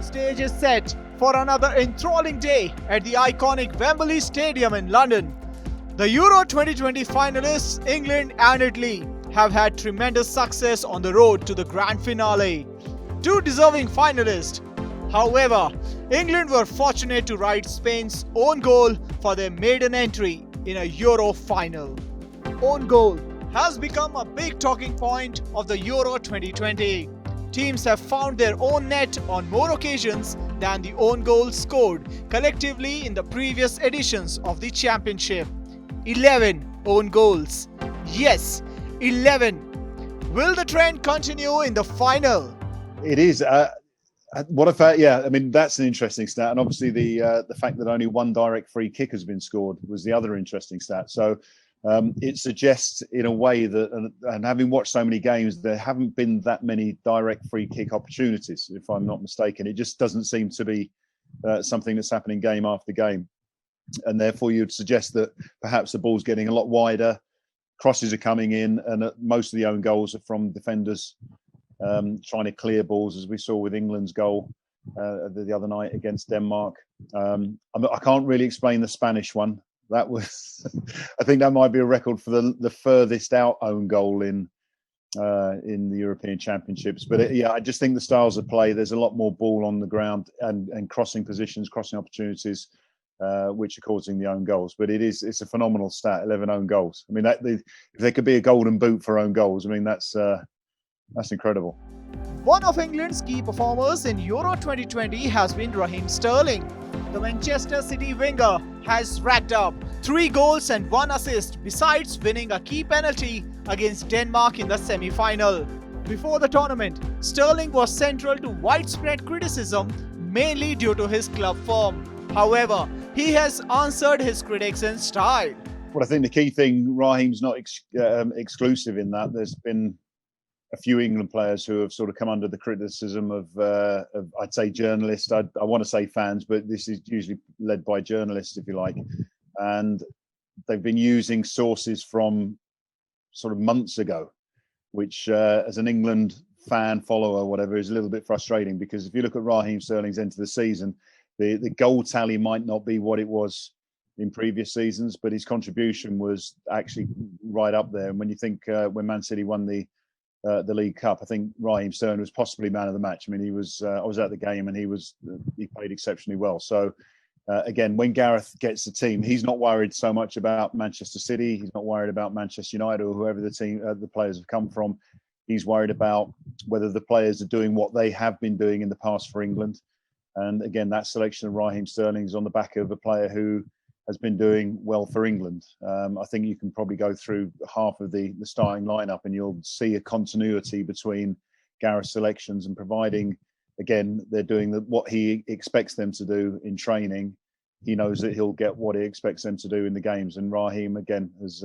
stage is set for another enthralling day at the iconic Wembley Stadium in London. The Euro 2020 finalists, England and Italy, have had tremendous success on the road to the grand finale. Two deserving finalists. However, England were fortunate to ride Spain's own goal for their maiden entry in a Euro final. Own goal has become a big talking point of the Euro 2020. Teams have found their own net on more occasions than the own goals scored collectively in the previous editions of the championship. 11 own goals. Yes, 11. Will the trend continue in the final? It is. What about? Yeah, I mean that's an interesting stat, and obviously the fact that only one direct free kick has been scored was the other interesting stat. So it suggests, in a way, that, and having watched so many games, there haven't been that many direct free kick opportunities, if I'm not mistaken. It just doesn't seem to be something that's happening game after game, and therefore you'd suggest that perhaps the ball's getting a lot wider, crosses are coming in, and most of the own goals are from defenders trying to clear balls, as we saw with England's goal the other night against Denmark. I can't really explain the Spanish one. That was, I think that might be a record for the furthest out own goal in the European Championships. But yeah, I just think the styles of play, there's a lot more ball on the ground and crossing positions, crossing opportunities, which are causing the own goals. But it's a phenomenal stat, 11 own goals. I mean, if there could be a golden boot for own goals, I mean, that's incredible. One of England's key performers in Euro 2020 has been Raheem Sterling. The Manchester City winger has racked up 3 goals and 1 assist, besides winning a key penalty against Denmark in the semi-final. Before the tournament, Sterling was central to widespread criticism, mainly due to his club form. However, he has answered his critics in style. Well, I think the key thing, Raheem's not exclusive in that. There's been a few England players who have sort of come under the criticism of I'd say journalists. I want to say fans, but this is usually led by journalists, if you like. And they've been using sources from sort of months ago, which as an England fan, follower, whatever, is a little bit frustrating, because if you look at Raheem Sterling's end of the season, the goal tally might not be what it was in previous seasons, but his contribution was actually right up there. And when you think when Man City won the League Cup, I think Raheem Sterling was possibly man of the match. I mean, I was at the game, and he played exceptionally well. So again, when Gareth gets the team, he's not worried so much about Manchester City. He's not worried about Manchester United or whoever the players have come from. He's worried about whether the players are doing what they have been doing in the past for England. And again, that selection of Raheem Sterling is on the back of a player who has been doing well for England. I think you can probably go through half of the starting lineup and you'll see a continuity between Gareth's selections, and providing, again, they're doing what he expects them to do in training, he knows that he'll get what he expects them to do in the games. And Raheem, again, has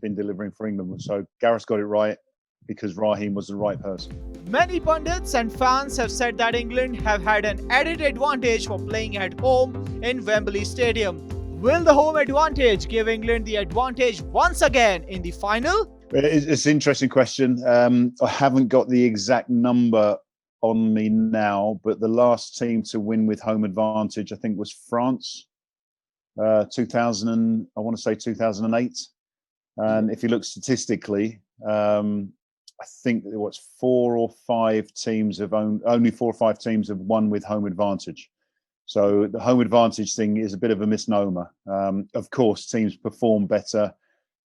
been delivering for England. So Gareth's got it right, because Raheem was the right person. Many pundits and fans have said that England have had an added advantage for playing at home in Wembley Stadium. Will the home advantage give England the advantage once again in the final? It's an interesting question. I haven't got the exact number on me now, but the last team to win with home advantage, I think, was France, 2008. And if you look statistically, I think it was only 4 or 5 teams have won with home advantage. So the home advantage thing is a bit of a misnomer. Of course, teams perform better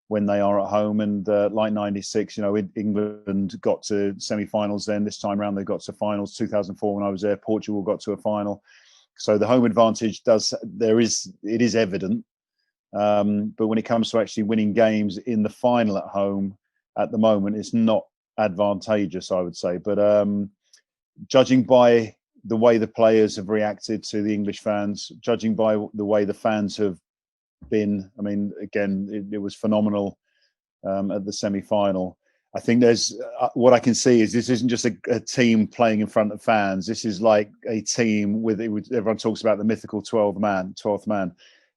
when they are at home, and like '96, England got to semi-finals. Then this time around, they got to finals. 2004, when I was there, Portugal got to a final. So the home advantage it is evident. But when it comes to actually winning games in the final at home, at the moment, it's not advantageous, I would say. But judging by the way the players have reacted to the English fans, judging by the way the fans have been, I mean, again, it was phenomenal at the semi-final. I think there's what I can see is this isn't just a team playing in front of fans. This is like a team with everyone talks about the mythical 12th man.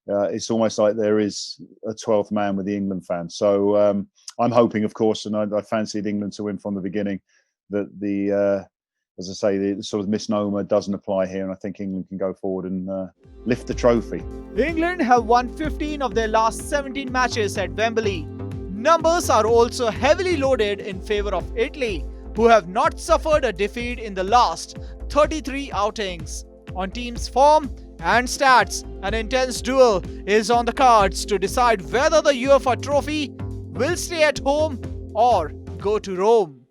It's almost like there is a 12th man with the England fans. So I'm hoping, of course, and I fancied England to win from the beginning, that as I say, the sort of misnomer doesn't apply here, and I think England can go forward and lift the trophy. England have won 15 of their last 17 matches at Wembley. Numbers are also heavily loaded in favour of Italy, who have not suffered a defeat in the last 33 outings. On teams' form and stats, an intense duel is on the cards to decide whether the UEFA trophy will stay at home or go to Rome.